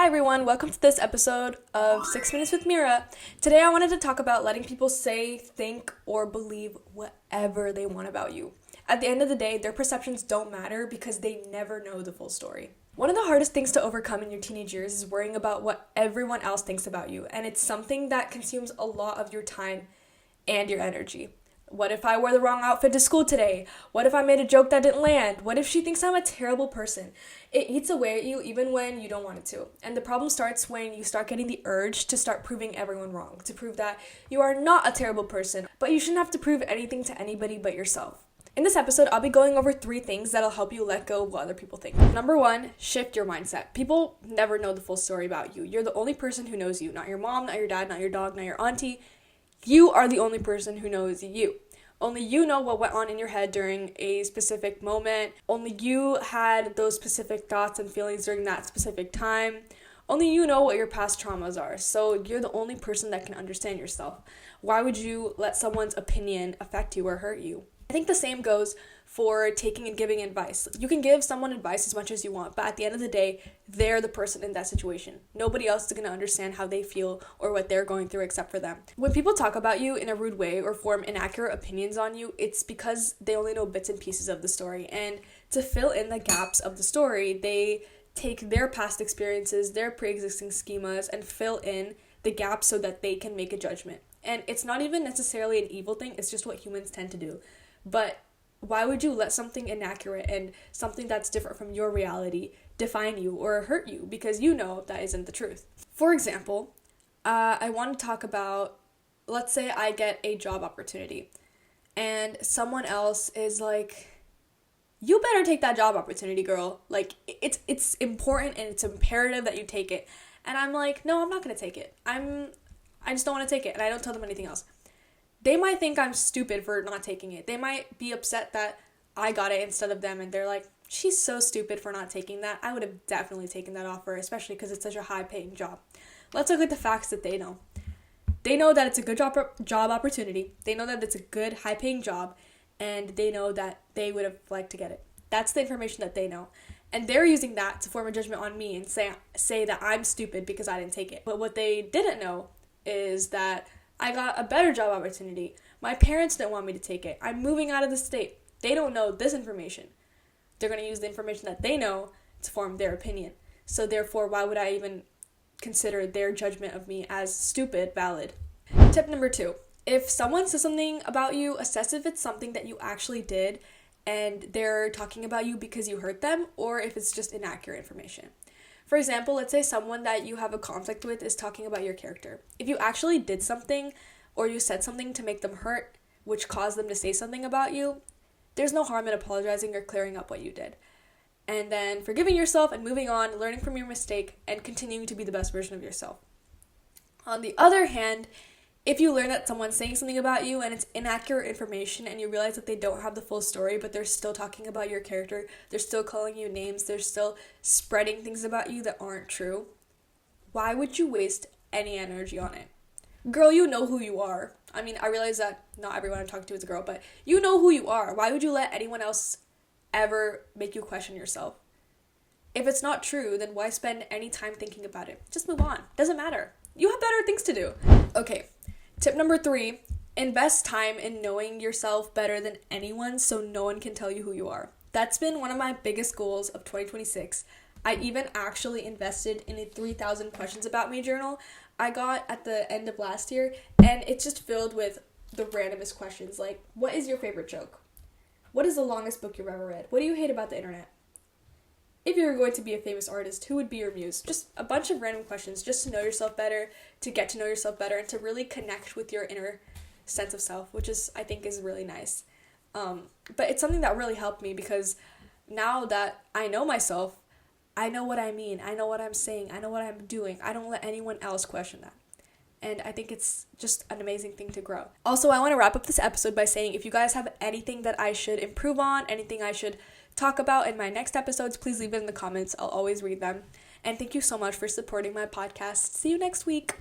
Hi everyone, welcome to this episode of 6 Minutes with Mira. Today I wanted to talk about letting people say, think, or believe whatever they want about you. At the end of the day, their perceptions don't matter because they never know the full story. One of the hardest things to overcome in your teenage years is worrying about what everyone else thinks about you, and it's something that consumes a lot of your time and your energy. What if I wore the wrong outfit to school today? What if I made a joke that didn't land? What if she thinks I'm a terrible person? It eats away at you even when you don't want it to. And the problem starts when you start getting the urge to start proving everyone wrong, to prove that you are not a terrible person, but you shouldn't have to prove anything to anybody but yourself. In this episode, I'll be going over 3 things that'll help you let go of what other people think. Number 1, shift your mindset. People never know the full story about you. You're the only person who knows you. Not your mom, not your dad, not your dog, not your auntie. You are the only person who knows you. Only you know what went on in your head during a specific moment. Only you had those specific thoughts and feelings during that specific time. Only you know what your past traumas are. So you're the only person that can understand yourself. Why would you let someone's opinion affect you or hurt you? I think the same goes for taking and giving advice. You can give someone advice as much as you want, but at the end of the day, they're the person in that situation. Nobody else is going to understand how they feel or what they're going through except for them. When people talk about you in a rude way or form inaccurate opinions on you, it's because they only know bits and pieces of the story. And to fill in the gaps of the story, they take their past experiences, their pre-existing schemas, and fill in the gaps so that they can make a judgment. And it's not even necessarily an evil thing, it's just what humans tend to do. But why would you let something inaccurate and something that's different from your reality define you or hurt you? Because you know that isn't the truth. For example, I want to talk about, let's say I get a job opportunity and someone else is like, you better take that job opportunity, girl. Like, it's important and it's imperative that you take it. And I'm like, no, I'm not going to take it. I just don't want to take it. And I don't tell them anything else. They might think I'm stupid for not taking it. They might be upset that I got it instead of them, and they're like, she's so stupid for not taking that. I would have definitely taken that offer, especially because it's such a high-paying job. Let's look at the facts that they know. They know that it's a good job opportunity. They know that it's a good, high-paying job, and they know that they would have liked to get it. That's the information that they know. And they're using that to form a judgment on me and say that I'm stupid because I didn't take it. But what they didn't know is that I got a better job opportunity. My parents didn't want me to take it. I'm moving out of the state. They don't know this information. They're going to use the information that they know to form their opinion. So therefore, why would I even consider their judgment of me as stupid valid? Tip number 2. If someone says something about you, assess if it's something that you actually did and they're talking about you because you hurt them, or if it's just inaccurate information. For example, let's say someone that you have a conflict with is talking about your character. If you actually did something or you said something to make them hurt, which caused them to say something about you, there's no harm in apologizing or clearing up what you did. And then forgiving yourself and moving on, learning from your mistake, and continuing to be the best version of yourself. On the other hand, if you learn that someone's saying something about you and it's inaccurate information and you realize that they don't have the full story, but they're still talking about your character, they're still calling you names, they're still spreading things about you that aren't true, why would you waste any energy on it? Girl, you know who you are. I mean, I realize that not everyone I'm talking to is a girl, but you know who you are. Why would you let anyone else ever make you question yourself? If it's not true, then why spend any time thinking about it? Just move on. Doesn't matter. You have better things to do. Okay. Tip number 3, invest time in knowing yourself better than anyone so no one can tell you who you are. That's been one of my biggest goals of 2026. I even actually invested in a 3,000 questions about me journal I got at the end of last year, and it's just filled with the randomest questions like, what is your favorite joke? What is the longest book you've ever read? What do you hate about the internet? If you were going to be a famous artist, who would be your muse? Just a bunch of random questions just to know yourself better, to get to know yourself better, and to really connect with your inner sense of self, which I think is really nice. But it's something that really helped me because now that I know myself, I know what I mean, I know what I'm saying, I know what I'm doing. I don't let anyone else question that. And I think it's just an amazing thing to grow. Also, I want to wrap up this episode by saying if you guys have anything that I should improve on, anything I should talk about in my next episodes, please leave it in the comments. I'll always read them. And thank you so much for supporting my podcast. See you next week.